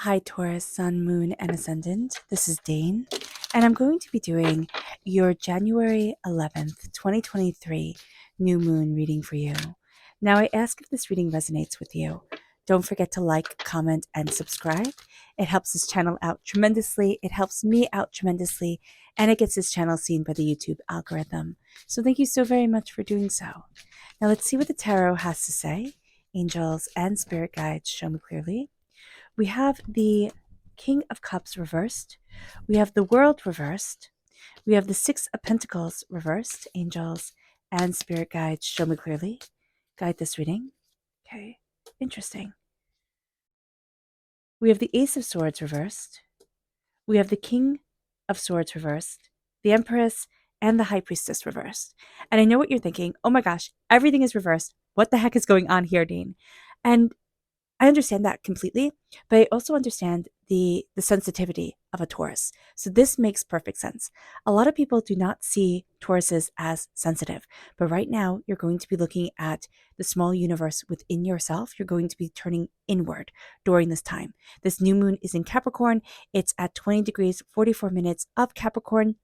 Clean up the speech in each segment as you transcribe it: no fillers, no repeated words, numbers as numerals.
Hi, Taurus, Sun, Moon, and Ascendant. This is Dane, and I'm going to be doing your January 11th, 2023 new moon reading for you. Now, I ask if this reading resonates with you. Don't forget to like, comment, and subscribe. It helps this channel out tremendously. It helps me out tremendously, and it gets this channel seen by the YouTube algorithm. So thank you so very much for doing so. Now, let's see what the tarot has to say. Angels and spirit guides show me clearly. We have the King of Cups reversed. We have the World reversed. We have the Six of Pentacles reversed. Angels and spirit guides show me clearly. Guide this reading. Okay, interesting. We have the Ace of Swords reversed. We have the King of Swords reversed, the Empress, and the High Priestess reversed. And I know what you're thinking. Oh my gosh, everything is reversed. What the heck is going on here, Dean? And I understand that completely, but I also understand the sensitivity of a Taurus. So this makes perfect sense. A lot of people do not see Tauruses as sensitive, but right now you're going to be looking at the small universe within yourself. You're going to be turning inward during this time. This new moon is in Capricorn. It's at 20 degrees, 44 minutes of Capricorn.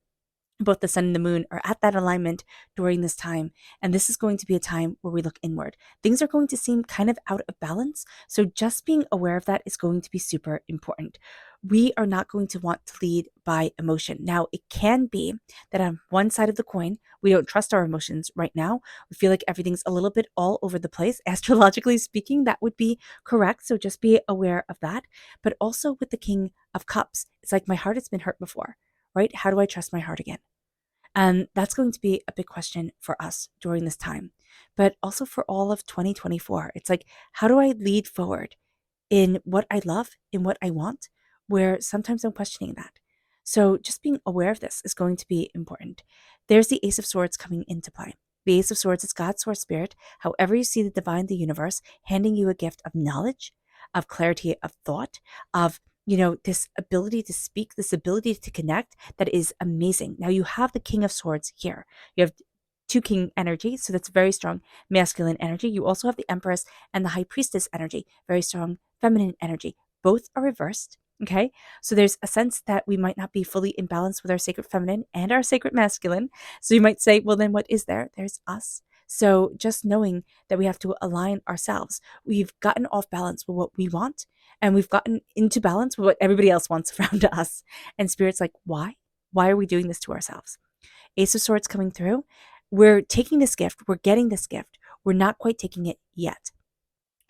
Both the sun and the moon are at that alignment during this time. And this is going to be a time where we look inward. Things are going to seem kind of out of balance. So just being aware of that is going to be super important. We are not going to want to lead by emotion. Now, it can be that on one side of the coin, we don't trust our emotions right now. We feel like everything's a little bit all over the place. Astrologically speaking, that would be correct. So just be aware of that. But also with the King of Cups, it's like my heart has been hurt before, right? How do I trust my heart again? And that's going to be a big question for us during this time, but also for all of 2024. It's like, how do I lead forward in what I love, in what I want, where sometimes I'm questioning that. So just being aware of this is going to be important. There's the Ace of Swords coming into play. The Ace of Swords is God's source spirit. However you see the divine, the universe, handing you a gift of knowledge, of clarity of thought, of this ability to speak, this ability to connect that is amazing. Now you have the King of Swords here. You have two king energy, so that's very strong masculine energy. You also have the Empress and the High Priestess energy, very strong feminine energy. Both are reversed. Okay, so there's a sense that we might not be fully in balance with our sacred feminine and our sacred masculine. So you might say, well, then what is there? There's us. So just knowing that we have to align ourselves. We've gotten off balance with what we want, and we've gotten into balance with what everybody else wants around us. And Spirit's like, why? Why are we doing this to ourselves? Ace of Swords coming through. We're taking this gift. We're getting this gift. We're not quite taking it yet.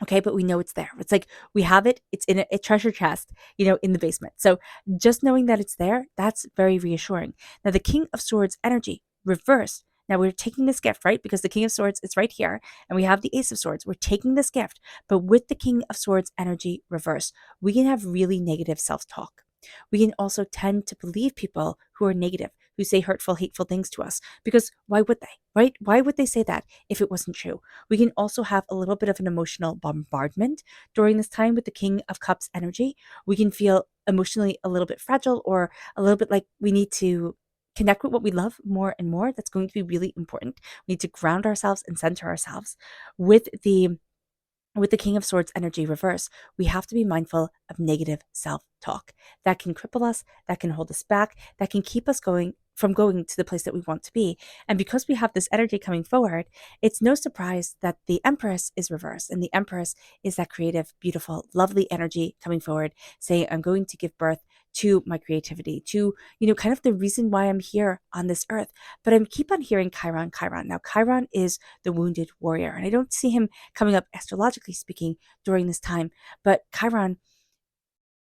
Okay, but we know it's there. It's like we have it. It's in a treasure chest, in the basement. So just knowing that it's there, that's very reassuring. Now, the King of Swords energy reversed. Now we're taking this gift, right? Because the King of Swords is right here, and we have the Ace of Swords. We're taking this gift, but with the King of Swords energy reversed, we can have really negative self-talk. We can also tend to believe people who are negative, who say hurtful, hateful things to us, because why would they, right? Why would they say that if it wasn't true? We can also have a little bit of an emotional bombardment during this time with the King of Cups energy. We can feel emotionally a little bit fragile, or a little bit like we need to connect with what we love more and more. That's going to be really important. We need to ground ourselves and center ourselves. With the King of Swords energy reverse, we have to be mindful of negative self-talk. That can cripple us, that can hold us back, that can keep us going to the place that we want to be. And because we have this energy coming forward, it's no surprise that the Empress is reversed. And the Empress is that creative, beautiful, lovely energy coming forward, saying, I'm going to give birth to my creativity, to, kind of the reason why I'm here on this earth. But I keep on hearing Chiron, Chiron. Now, Chiron is the wounded warrior. And I don't see him coming up astrologically speaking during this time, but Chiron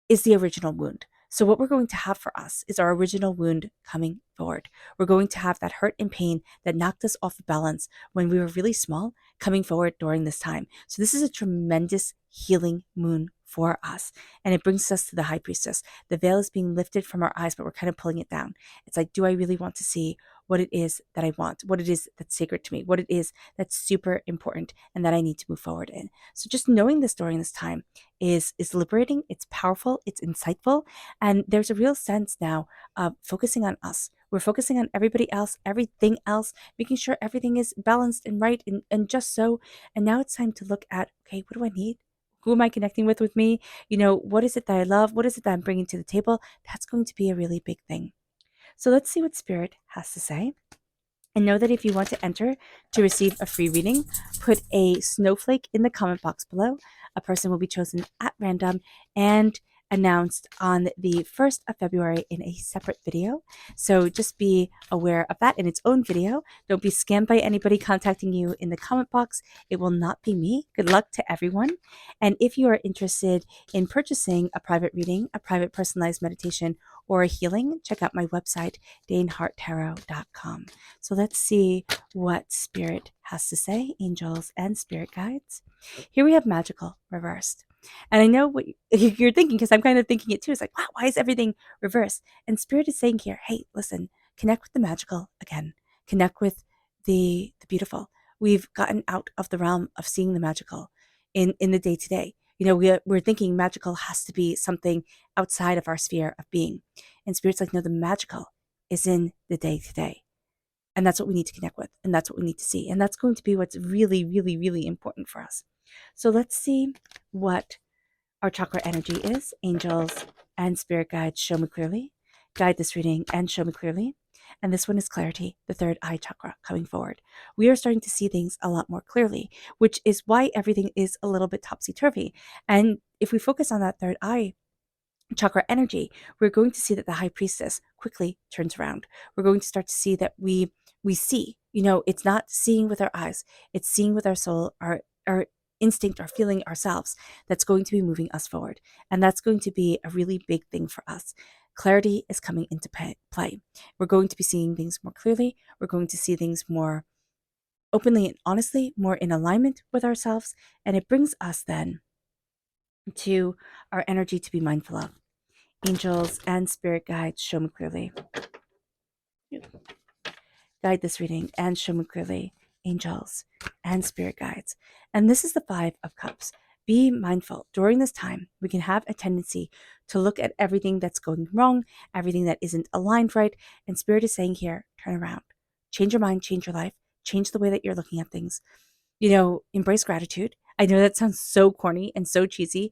is the original wound. So what we're going to have for us is our original wound coming forward. We're going to have that hurt and pain that knocked us off of balance when we were really small coming forward during this time. So this is a tremendous healing moon for us. And it brings us to the High Priestess. The veil is being lifted from our eyes, but we're kind of pulling it down. It's like, do I really want to see what it is that I want, what it is that's sacred to me, what it is that's super important and that I need to move forward in? So just knowing this during this time is liberating, it's powerful, it's insightful, and there's a real sense now of focusing on us. We're focusing on everybody else, everything else, making sure everything is balanced and right and just so. And now it's time to look at, okay, what do I need? Who am I connecting with me? What is it that I love? What is it that I'm bringing to the table? That's going to be a really big thing. So let's see what Spirit has to say. And know that if you want to enter to receive a free reading, put a snowflake in the comment box below. A person will be chosen at random and announced on the 1st of February in a separate video. So just be aware of that in its own video. Don't be scammed by anybody contacting you in the comment box. It will not be me. Good luck to everyone. And if you are interested in purchasing a private reading, a private personalized meditation, or a healing, check out my website, daneharttarot.com. So let's see what Spirit has to say, angels and spirit guides. Here we have magical reversed. And I know what you're thinking, because I'm kind of thinking it too. It's like, wow, why is everything reversed? And Spirit is saying here, hey, listen, connect with the magical again. Connect with the beautiful. We've gotten out of the realm of seeing the magical in the day-to-day. We're thinking magical has to be something outside of our sphere of being. And Spirit's like, no, the magical is in the day-to-day. And that's what we need to connect with. And that's what we need to see. And that's going to be what's really, really, really important for us. So let's see what our chakra energy is. Angels and spirit guides, show me clearly. Guide this reading and show me clearly. And this one is clarity, the third eye chakra coming forward. We are starting to see things a lot more clearly, which is why everything is a little bit topsy-turvy. And if we focus on that third eye chakra energy, we're going to see that the high priestess quickly turns around. We're going to start to see that we see, it's not seeing with our eyes, it's seeing with our soul, our instinct, our feeling ourselves, that's going to be moving us forward. And that's going to be a really big thing for us. Clarity is coming into play. We're going to be seeing things more clearly. We're going to see things more openly and honestly, more in alignment with ourselves. And it brings us then to our energy to be mindful of. Angels and spirit guides, show me clearly. Guide this reading and show me clearly, angels and spirit guides. And this is the 5 of Cups. Be mindful. During this time, we can have a tendency to look at everything that's going wrong, everything that isn't aligned right. And Spirit is saying here, turn around. Change your mind, change your life, change the way that you're looking at things. Embrace gratitude. I know that sounds so corny and so cheesy,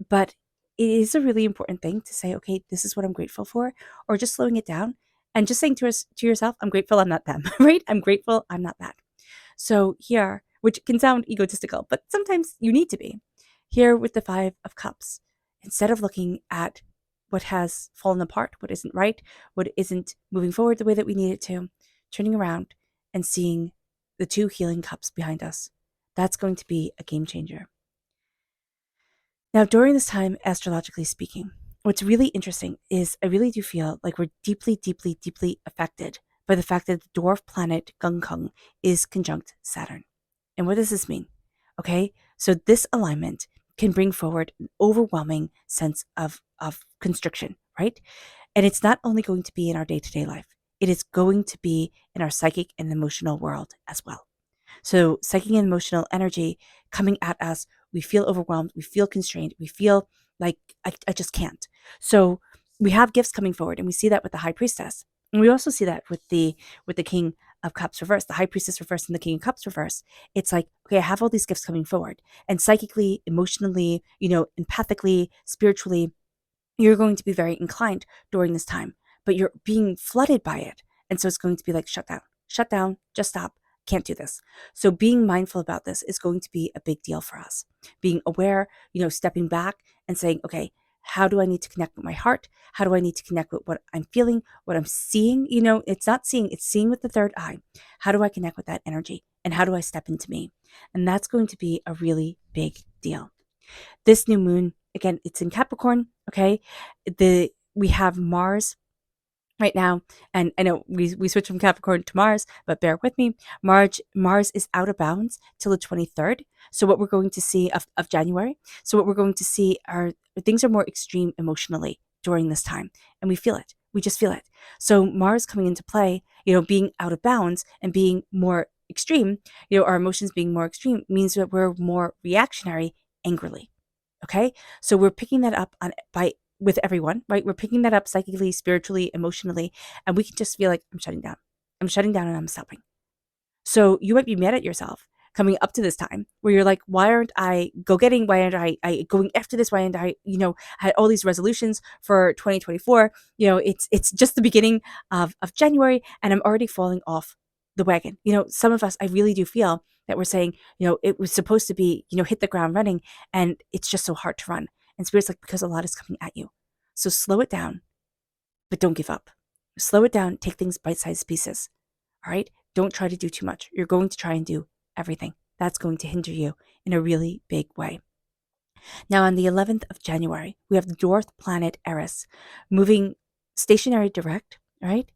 but it is a really important thing to say, okay, this is what I'm grateful for, or just slowing it down and just saying to yourself, I'm grateful I'm not them, right? I'm grateful I'm not that. So here, which can sound egotistical, but sometimes you need to be. Here with the 5 of Cups, instead of looking at what has fallen apart, what isn't right, what isn't moving forward the way that we need it to, turning around and seeing the 2 healing cups behind us, that's going to be a game changer. Now, during this time, astrologically speaking, what's really interesting is I really do feel like we're deeply, deeply, deeply affected by the fact that the dwarf planet Gungkung is conjunct Saturn. And what does this mean? Okay, so this alignment can bring forward an overwhelming sense of constriction, right? And it's not only going to be in our day-to-day life, it is going to be in our psychic and emotional world as well. So psychic and emotional energy coming at us, we feel overwhelmed, we feel constrained, we feel like I just can't. So we have gifts coming forward, and we see that with the high priestess. And we also see that with the King of Cups reversed, the high priestess reversed and the King of Cups reversed. It's like, okay, I have all these gifts coming forward. And psychically, emotionally, empathically, spiritually, you're going to be very inclined during this time, but you're being flooded by it. And so it's going to be like, shut down, just stop. Can't do this. So being mindful about this is going to be a big deal for us. Being aware, stepping back and saying, okay, how do I need to connect with my heart? How do I need to connect with what I'm feeling, what I'm seeing? It's not seeing, it's seeing with the third eye. How do I connect with that energy? And how do I step into me? And that's going to be a really big deal. This new moon, again, it's in Capricorn, okay? We have Mars right now, and I know we switched from Capricorn to Mars, but bear with me. Mars is out of bounds till the 23rd. So what we're going to see of January. So what we're going to see are things are more extreme emotionally during this time, and we feel it. We just feel it. So Mars coming into play, being out of bounds and being more extreme, our emotions being more extreme means that we're more reactionary angrily. Okay, so we're picking that up with everyone, right? We're picking that up psychically, spiritually, emotionally, and we can just feel like I'm shutting down and I'm stopping. So you might be mad at yourself coming up to this time where you're like, why aren't I go-getting? Why aren't I going after this? Why aren't I, had all these resolutions for 2024? It's just the beginning of January and I'm already falling off the wagon. Some of us, I really do feel that we're saying, it was supposed to be, hit the ground running and it's just so hard to run. And Spirit's like, because a lot is coming at you. So slow it down, but don't give up. Slow it down, take things bite-sized pieces. All right? Don't try to do too much. You're going to try and do everything. That's going to hinder you in a really big way. Now, on the 11th of January, we have the dwarf planet Eris moving stationary direct, right?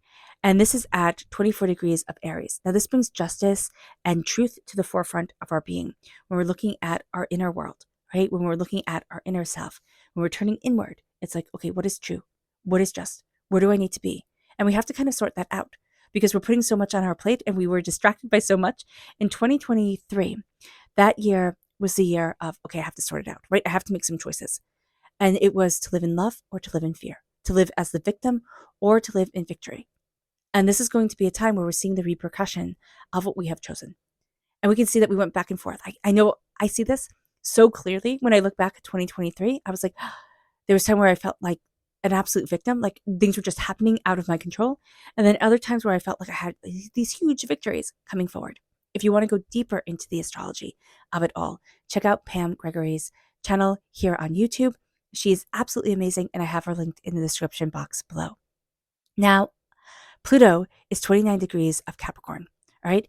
And this is at 24 degrees of Aries. Now, this brings justice and truth to the forefront of our being when we're looking at our inner world, right? When we're looking at our inner self, when we're turning inward, it's like, okay, what is true? What is just? Where do I need to be? And we have to kind of sort that out because we're putting so much on our plate and we were distracted by so much. In 2023, that year was the year of, okay, I have to sort it out, right? I have to make some choices. And it was to live in love or to live in fear, to live as the victim or to live in victory. And this is going to be a time where we're seeing the repercussion of what we have chosen. And we can see that we went back and forth. I know I see this so clearly when I look back at 2023. I was like, there was time where I felt like an absolute victim, like things were just happening out of my control. And then other times where I felt like I had these huge victories coming forward. If you want to go deeper into the astrology of it all, check out Pam Gregory's channel here on YouTube. She's absolutely amazing, and I have her linked in the description box below. Now, Pluto is 29 degrees of Capricorn, all right?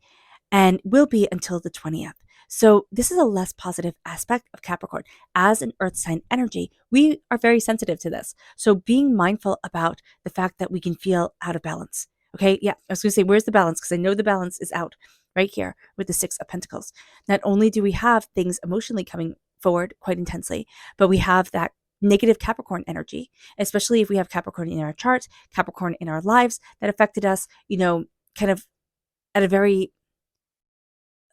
And will be until the 20th. So this is a less positive aspect of Capricorn. As an earth sign energy, we are very sensitive to this. So being mindful about the fact that we can feel out of balance. Okay, yeah, I was going to say, where's the balance? Because I know the balance is out right here with the Six of Pentacles. Not only do we have things emotionally coming forward quite intensely, but we have that negative Capricorn energy, especially if we have Capricorn in our charts, Capricorn in our lives that affected us, kind of at a very,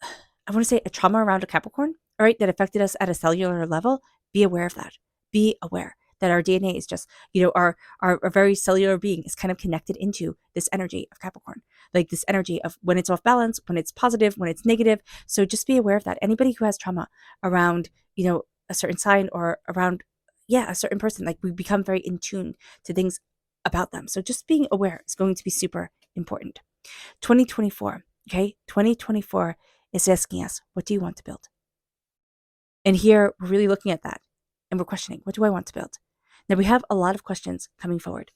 I want to say a trauma around a Capricorn, all right, that affected us at a cellular level. Be aware of that. Be aware that our DNA is just, our very cellular being is kind of connected into this energy of Capricorn, like this energy of when it's off balance, when it's positive, when it's negative. So just be aware of that. Anybody who has trauma around, a certain sign or around, a certain person, like we become very in tune to things about them. So just being aware is going to be super important. 2024, okay? 2024 is asking us, what do you want to build? And here we're really looking at that and we're questioning, what do I want to build? Now we have a lot of questions coming forward.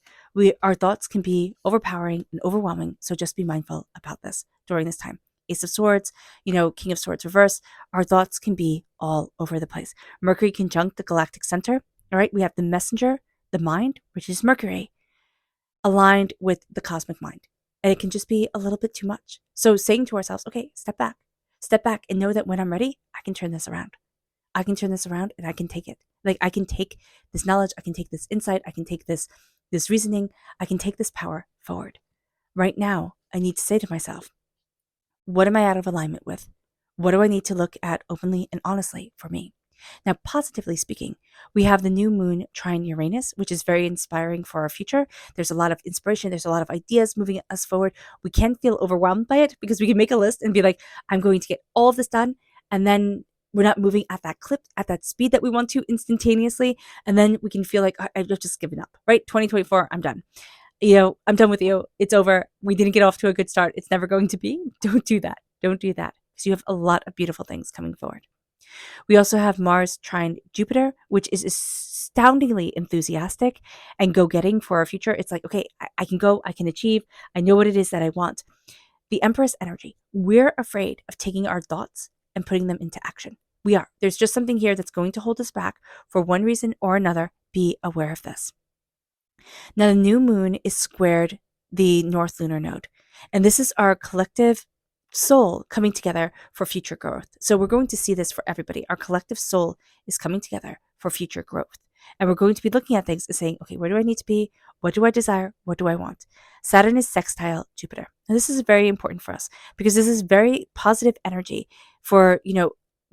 Our thoughts can be overpowering and overwhelming. So just be mindful about this during this time. Ace of Swords, King of Swords reverse. Our thoughts can be all over the place. Mercury conjunct the galactic center. All right. We have the messenger, the mind, which is Mercury, aligned with the cosmic mind. And it can just be a little bit too much. So saying to ourselves, okay, step back and know that when I'm ready, I can turn this around. I can turn this around and I can take it. Like I can take this knowledge, I can take this insight, I can take this reasoning, I can take this power forward. Right now, I need to say to myself, what am I out of alignment with? What do I need to look at openly and honestly for me? Now, positively speaking, we have the new moon trine Uranus, which is very inspiring for our future. There's a lot of inspiration. There's a lot of ideas moving us forward. We can feel overwhelmed by it because we can make a list and be like, I'm going to get all of this done. And then we're not moving at that clip, at that speed that we want to instantaneously. And then we can feel like, I've just given up, right? 2024, I'm done. I'm done with you. It's over. We didn't get off to a good start. It's never going to be. Don't do that. Don't do that. Because you have a lot of beautiful things coming forward. We also have Mars trine Jupiter, which is astoundingly enthusiastic and go-getting for our future. It's like, okay, I can go, I can achieve. I know what it is that I want. The Empress energy. We're afraid of taking our thoughts and putting them into action. We are. There's just something here that's going to hold us back for one reason or another. Be aware of this. Now, the new moon is squared the North Lunar Node, and this is our collective soul coming together for future growth. So we're going to see this for everybody. Our collective soul is coming together for future growth. And we're going to be looking at things and saying, okay, where do I need to be? What do I desire? What do I want? Saturn is sextile Jupiter. And this is very important for us because this is very positive energy for,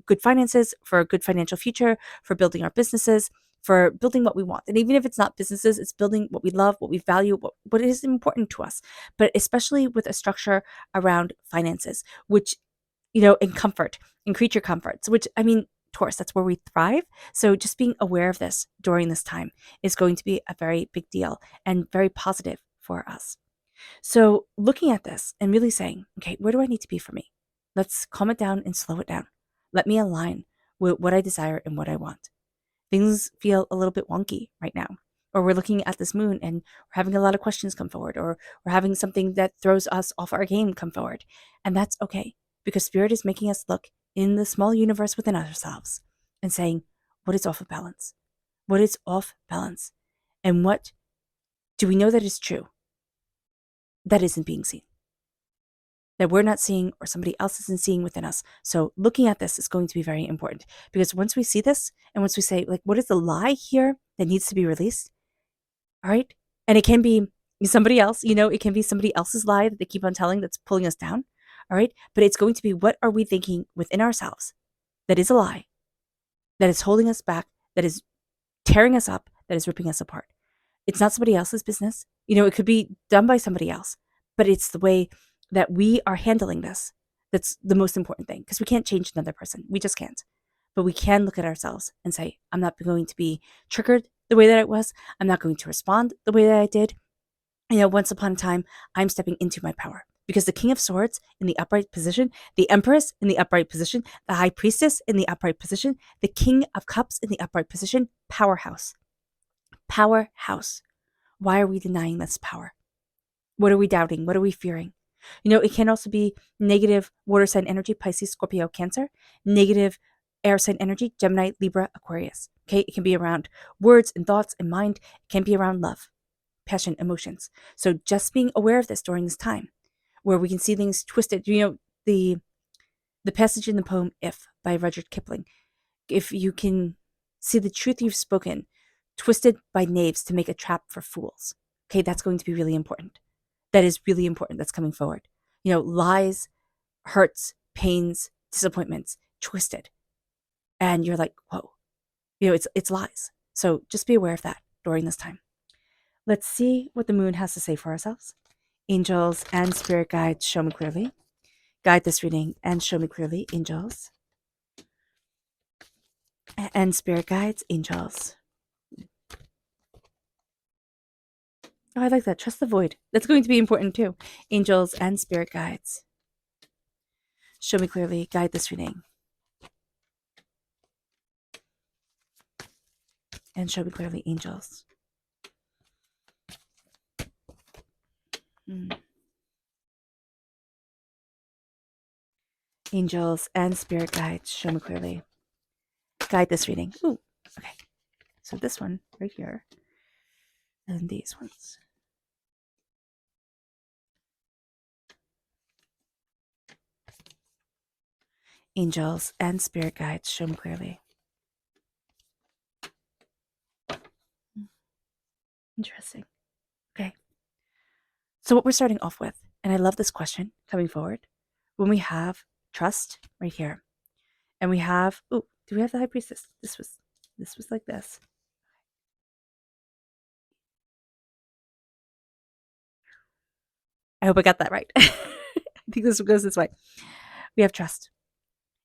good finances, for a good financial future, for building our businesses, for building what we want. And even if it's not businesses, it's building what we love, what we value, what is important to us, but especially with a structure around finances, which, and comfort and creature comforts, which, I mean, Taurus, that's where we thrive. So just being aware of this during this time is going to be a very big deal and very positive for us. So looking at this and really saying, okay, where do I need to be for me? Let's calm it down and slow it down. Let me align with what I desire and what I want. Things feel a little bit wonky right now. Or we're looking at this moon and we're having a lot of questions come forward, or we're having something that throws us off our game come forward. And that's okay, because Spirit is making us look in the small universe within ourselves and saying, what is off of balance? What is off balance? And what do we know that is true that isn't being seen, that we're not seeing or somebody else isn't seeing within us? So looking at this is going to be very important, because once we see this and once we say, like, what is the lie here that needs to be released? All right. And it can be somebody else, it can be somebody else's lie that they keep on telling that's pulling us down. All right. But it's going to be, what are we thinking within ourselves that is a lie, that is holding us back, that is tearing us up, that is ripping us apart? It's not somebody else's business. It could be done by somebody else, but it's the way that we are handling this that's the most important thing, because we can't change another person. We just can't. But we can look at ourselves and say, I'm not going to be triggered the way that I was. I'm not going to respond the way that I did. Once upon a time, I'm stepping into my power, because the King of Swords in the upright position, the Empress in the upright position, the High Priestess in the upright position, the King of Cups in the upright position, powerhouse. Powerhouse. Why are we denying this power? What are we doubting? What are we fearing? It can also be negative water sign energy, Pisces, Scorpio, Cancer, negative air sign energy, Gemini, Libra, Aquarius. Okay, it can be around words and thoughts and mind. It can be around love, passion, emotions. So just being aware of this during this time, where we can see things twisted. The passage in the poem "If" by Rudyard Kipling. If you can see the truth you've spoken twisted by knaves to make a trap for fools. Okay, that's going to be really important. That is really important. That's coming forward. Lies, hurts, pains, disappointments, twisted. And you're like, whoa, it's lies. So just be aware of that during this time. Let's see what the moon has to say for ourselves. Angels and spirit guides, show me clearly. Guide this reading and show me clearly, angels. And spirit guides, angels. Oh, I like that. Trust the void. That's going to be important too. Angels and spirit guides, show me clearly. Guide this reading. And show me clearly, angels. Angels and spirit guides, show me clearly. Guide this reading. Ooh, okay. So this one right here, and these ones. Angels and spirit guides, show me clearly. Interesting. Okay. So what we're starting off with, and I love this question coming forward, when we have trust right here, and we have, do we have the High Priestess? This was like this. I hope I got that right. I think this goes this way. We have trust.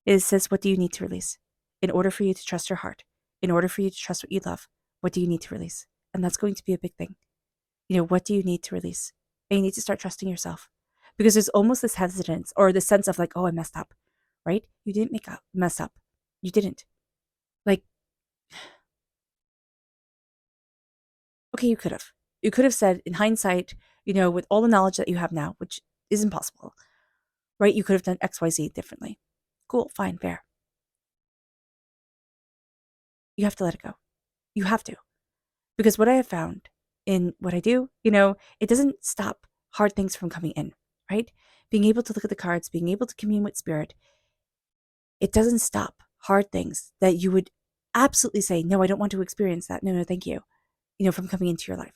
It says, what do you need to release? In order for you to trust your heart, in order for you to trust what you love, what do you need to release? And that's going to be a big thing. What do you need to release? And you need to start trusting yourself, because there's almost this hesitance or this sense of like, oh, I messed up, right? You didn't mess up. You didn't. Like, okay, you could have. You could have said in hindsight, with all the knowledge that you have now, which is impossible, right? You could have done XYZ differently. Cool, fine, fair. You have to let it go. You have to. Because what I have found in what I do, it doesn't stop hard things from coming in, right? Being able to look at the cards, being able to commune with spirit, it doesn't stop hard things that you would absolutely say, no, I don't want to experience that. No, thank you, from coming into your life.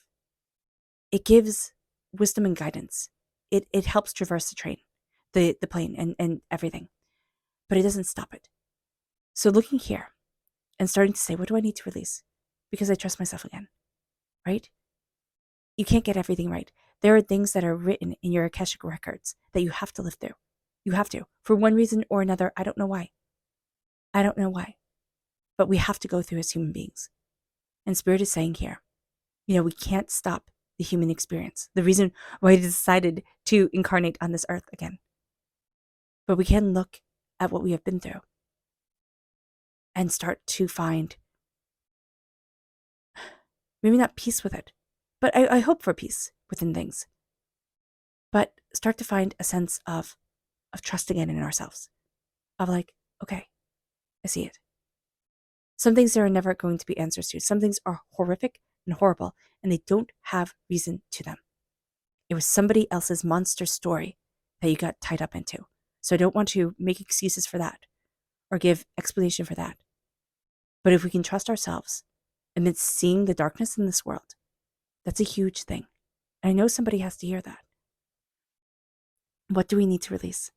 It gives wisdom and guidance. It helps traverse the train, the plane and everything, but it doesn't stop it. So looking here and starting to say, what do I need to release? Because I trust myself again, right? You can't get everything right. There are things that are written in your Akashic records that you have to live through. You have to, for one reason or another. I don't know why. I don't know why, but we have to go through as human beings. And Spirit is saying here, we can't stop the human experience, the reason why He decided to incarnate on this earth again. But we can look at what we have been through and start to find, maybe not peace with it, but I hope for peace within things. But start to find a sense of trust again in ourselves. Of like, okay, I see it. Some things there are never going to be answers to. Some things are horrific and horrible, and they don't have reason to them. It was somebody else's monster story that you got tied up into. So I don't want to make excuses for that or give explanation for that. But if we can trust ourselves amidst seeing the darkness in this world, that's a huge thing. And I know somebody has to hear that. What do we need to release?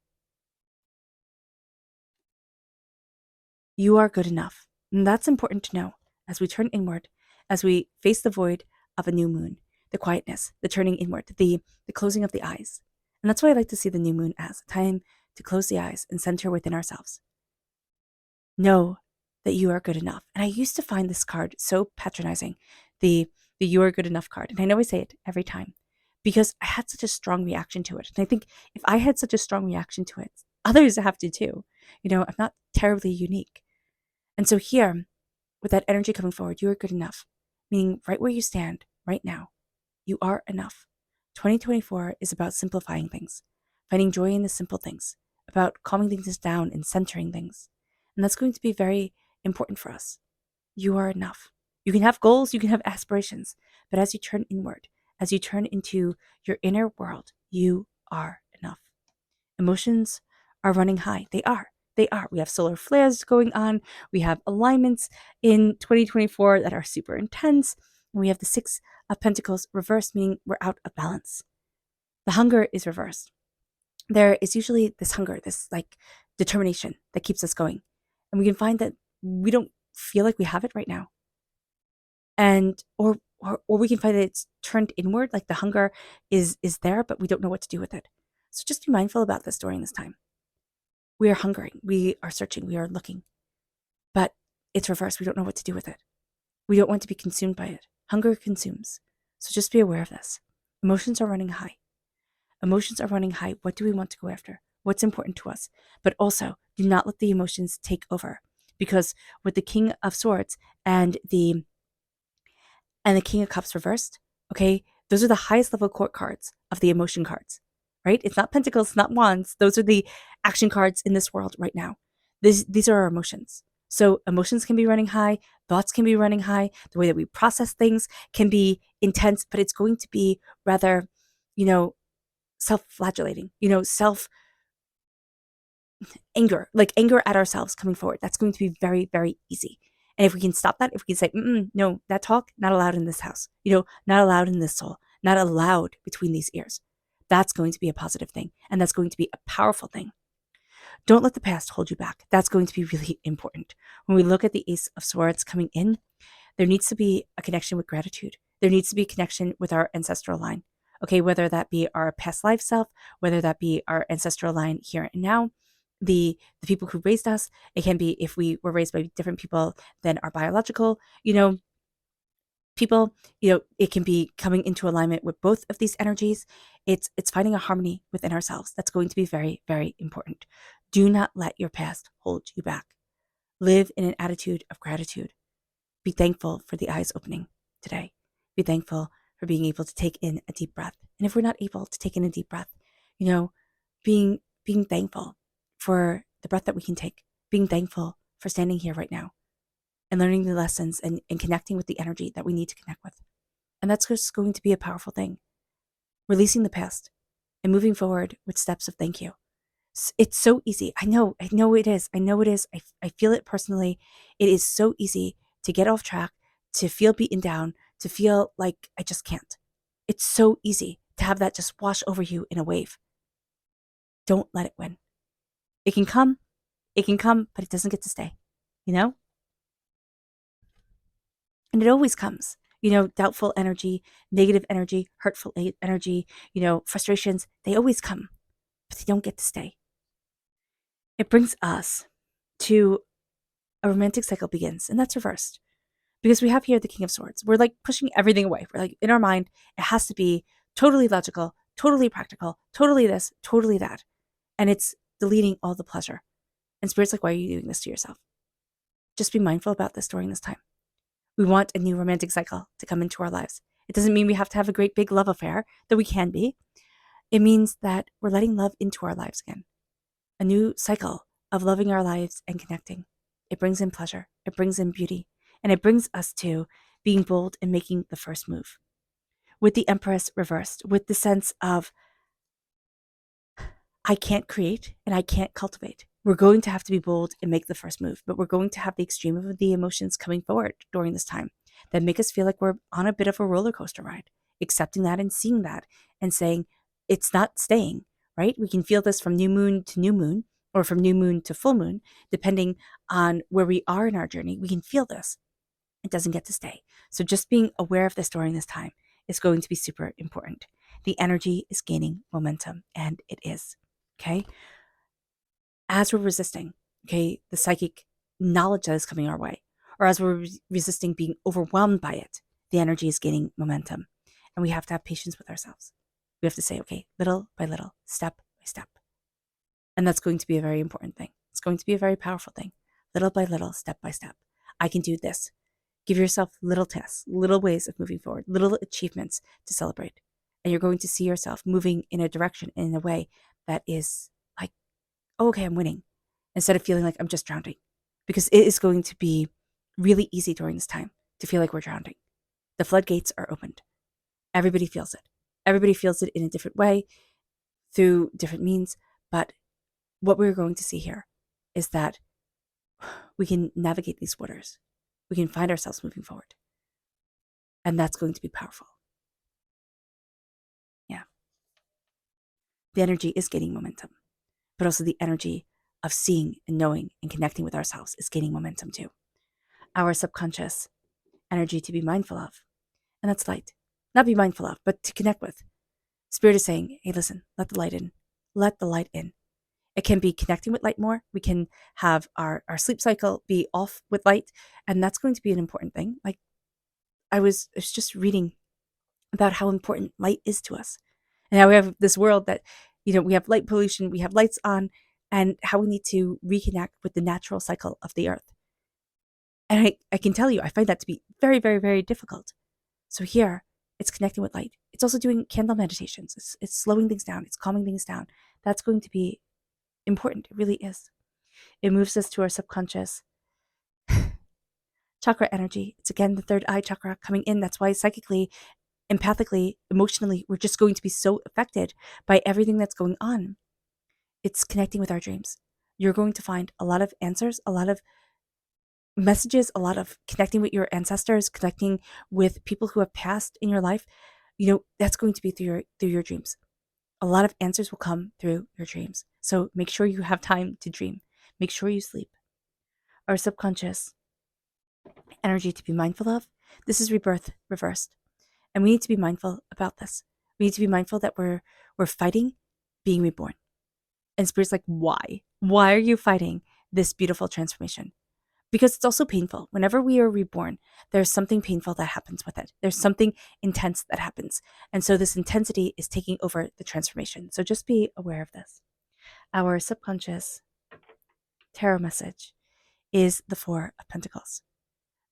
You are good enough. And that's important to know as we turn inward, as we face the void of a new moon, the quietness, the turning inward, the closing of the eyes. And that's why I like to see the new moon as a time to close the eyes and center within ourselves. Know that you are good enough. And I used to find this card so patronizing, the you are good enough card. And I know I say it every time because I had such a strong reaction to it. And I think if I had such a strong reaction to it, others have to too. I'm not terribly unique. And so here, with that energy coming forward, you are good enough, meaning right where you stand right now, you are enough. 2024 is about simplifying things, finding joy in the simple things, about calming things down and centering things. And that's going to be very important for us. You are enough. You can have goals, you can have aspirations, but as you turn inward, as you turn into your inner world, you are enough. Emotions are running high. They are. They are. We have solar flares going on. We have alignments in 2024 that are super intense. And we have the Six of Pentacles reversed, meaning we're out of balance. The hunger is reversed. There is usually this hunger, this like determination that keeps us going. And we can find that we don't feel like we have it right now. And or we can find that it's turned inward, like the hunger is there, but we don't know what to do with it. So just be mindful about this during this time. We are hungering, we are searching, we are looking, but it's reversed. We don't know what to do with it. We don't want to be consumed by it. Hunger consumes. So just be aware of this. Emotions are running high. Emotions are running high. What do we want to go after? What's important to us? But also, do not let the emotions take over, because with the King of Swords and the King of Cups reversed, okay, those are the highest level court cards of the emotion cards, right? It's not pentacles, it's not wands. Those are the action cards in this world right now. These are our emotions. So emotions can be running high, thoughts can be running high, the way that we process things can be intense, but it's going to be rather, self-flagellating, self-anger, like anger at ourselves coming forward. That's going to be very, very easy. And if we can stop that, if we can say, no, that talk, not allowed in this house, not allowed in this soul, not allowed between these ears, that's going to be a positive thing. And that's going to be a powerful thing. Don't let the past hold you back. That's going to be really important. When we look at the Ace of Swords coming in, there needs to be a connection with gratitude. There needs to be a connection with our ancestral line. Okay, whether that be our past life self, whether that be our ancestral line here and now, the people who raised us. It can be if we were raised by different people than our biological, people. It can be coming into alignment with both of these energies. It's finding a harmony within ourselves. That's going to be very, very important. Do not let your past hold you back. Live in an attitude of gratitude. Be thankful for the eyes opening today. Be thankful for being able to take in a deep breath. And if we're not able to take in a deep breath, being thankful for the breath that we can take, being thankful for standing here right now and learning the lessons and connecting with the energy that we need to connect with. And that's just going to be a powerful thing. Releasing the past and moving forward with steps of thank you. It's so easy. I know it is. I feel it personally. It is so easy to get off track, to feel beaten down, to feel like I just can't. It's so easy to have that just wash over you in a wave. Don't let it win. It can come, but it doesn't get to stay, And it always comes, doubtful energy, negative energy, hurtful energy, frustrations, they always come, but they don't get to stay. It brings us to a romantic cycle begins, and that's reversed. Because we have here the King of Swords. We're like pushing everything away. We're like, in our mind, it has to be totally logical, totally practical, totally this, totally that. And it's deleting all the pleasure. And Spirit's like, why are you doing this to yourself? Just be mindful about this during this time. We want a new romantic cycle to come into our lives. It doesn't mean we have to have a great big love affair, though we can be. It means that we're letting love into our lives again. A new cycle of loving our lives and connecting. It brings in pleasure. It brings in beauty. And it brings us to being bold and making the first move. With the Empress reversed, with the sense of, I can't create and I can't cultivate. We're going to have to be bold and make the first move, but we're going to have the extreme of the emotions coming forward during this time that make us feel like we're on a bit of a roller coaster ride, accepting that and seeing that and saying, it's not staying, right? We can feel this from new moon to new moon or from new moon to full moon, depending on where we are in our journey. We can feel this. It doesn't get to stay. So just being aware of this during this time is going to be super important. The energy is gaining momentum, and it is, okay? As we're resisting, okay, the psychic knowledge that is coming our way, or as we're resisting being overwhelmed by it, the energy is gaining momentum. And we have to have patience with ourselves. We have to say, okay, little by little, step by step. And that's going to be a very important thing. It's going to be a very powerful thing. Little by little, step by step. I can do this. Give yourself little tests, little ways of moving forward, little achievements to celebrate. And you're going to see yourself moving in a direction, in a way that is like, oh, okay, I'm winning, instead of feeling like I'm just drowning. Because it is going to be really easy during this time to feel like we're drowning. The floodgates are opened. Everybody feels it. Everybody feels it in a different way, through different means. But what we're going to see here is that we can navigate these waters. We can find ourselves moving forward. And that's going to be powerful. Yeah. The energy is gaining momentum, but also the energy of seeing and knowing and connecting with ourselves is gaining momentum too. Our subconscious energy to be mindful of, and that's light. Not be mindful of, but to connect with. Spirit is saying, hey, listen, let the light in. Let the light in. It can be connecting with light more. We can have our sleep cycle be off with light, and that's going to be an important thing. Like, I was just reading about how important light is to us, and how we have this world that, we have light pollution, we have lights on, and how we need to reconnect with the natural cycle of the earth. And I can tell you, I find that to be very, very, very difficult. So here, it's connecting with light. It's also doing candle meditations. It's slowing things down. It's calming things down. That's going to be important. It really is. It moves us to our subconscious chakra energy. It's again the third eye chakra coming in. That's why psychically, empathically, emotionally, we're just going to be so affected by everything that's going on. It's connecting with our dreams. You're going to find a lot of answers, a lot of messages, a lot of connecting with your ancestors, connecting with people who have passed in your life. That's going to be through your dreams. A lot of answers will come through your dreams. So make sure you have time to dream. Make sure you sleep. Our subconscious energy to be mindful of. This is rebirth reversed. And we need to be mindful about this. We need to be mindful that we're fighting being reborn. And Spirit's like, why? Why are you fighting this beautiful transformation? Because it's also painful. Whenever we are reborn, there's something painful that happens with it. There's something intense that happens. And so this intensity is taking over the transformation. So just be aware of this. Our subconscious tarot message is the Four of Pentacles.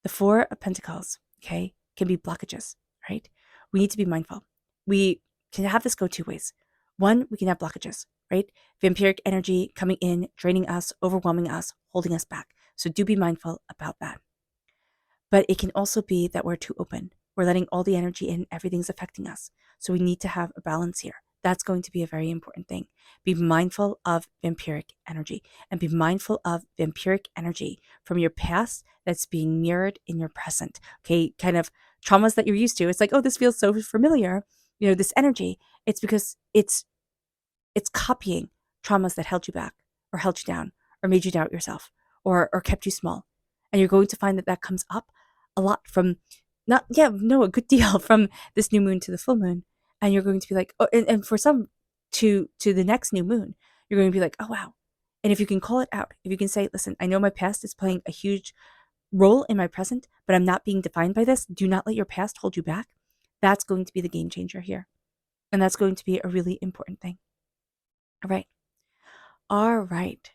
The Four of Pentacles, okay, can be blockages, right? We need to be mindful. We can have this go two ways. One, we can have blockages, right? Vampiric energy coming in, draining us, overwhelming us, holding us back. So do be mindful about that. But it can also be that we're too open. We're letting all the energy in, everything's affecting us. So we need to have a balance here. That's going to be a very important thing. Be mindful of vampiric energy, and be mindful of vampiric energy from your past that's being mirrored in your present. Okay, kind of traumas that you're used to. It's like, oh, this feels so familiar. This energy. It's because it's copying traumas that held you back or held you down or made you doubt yourself or kept you small. And you're going to find that comes up a lot from a good deal from this new moon to the full moon. And you're going to be like, oh, and for some to the next new moon, you're going to be like, oh, wow, And if you can call it out, if you can say, listen, I know my past is playing a huge role in my present, but I'm not being defined by this. Do not let your past hold you back. That's going to be the game changer here. And that's going to be a really important thing. All right. All right.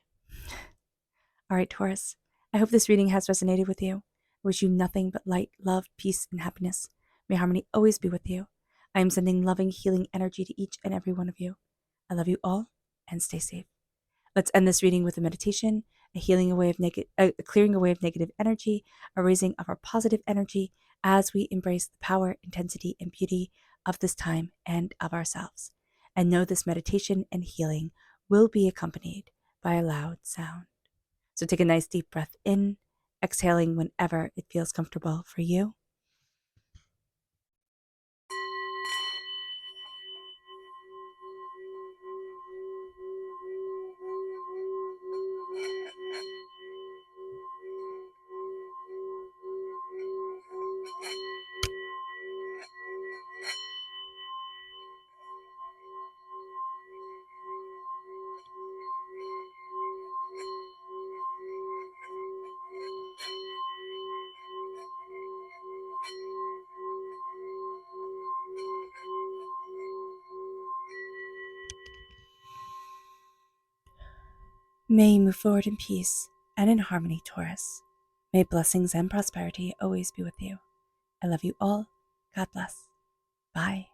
All right, Taurus. I hope this reading has resonated with you. I wish you nothing but light, love, peace, and happiness. May harmony always be with you. I am sending loving, healing energy to each and every one of you. I love you all and stay safe. Let's end this reading with a meditation, a healing away of a clearing away of negative energy, a raising of our positive energy as we embrace the power, intensity, and beauty of this time and of ourselves. And know this meditation and healing will be accompanied by a loud sound. So take a nice deep breath in, exhaling whenever it feels comfortable for you. May you move forward in peace and in harmony, Taurus. May blessings and prosperity always be with you. I love you all. God bless. Bye.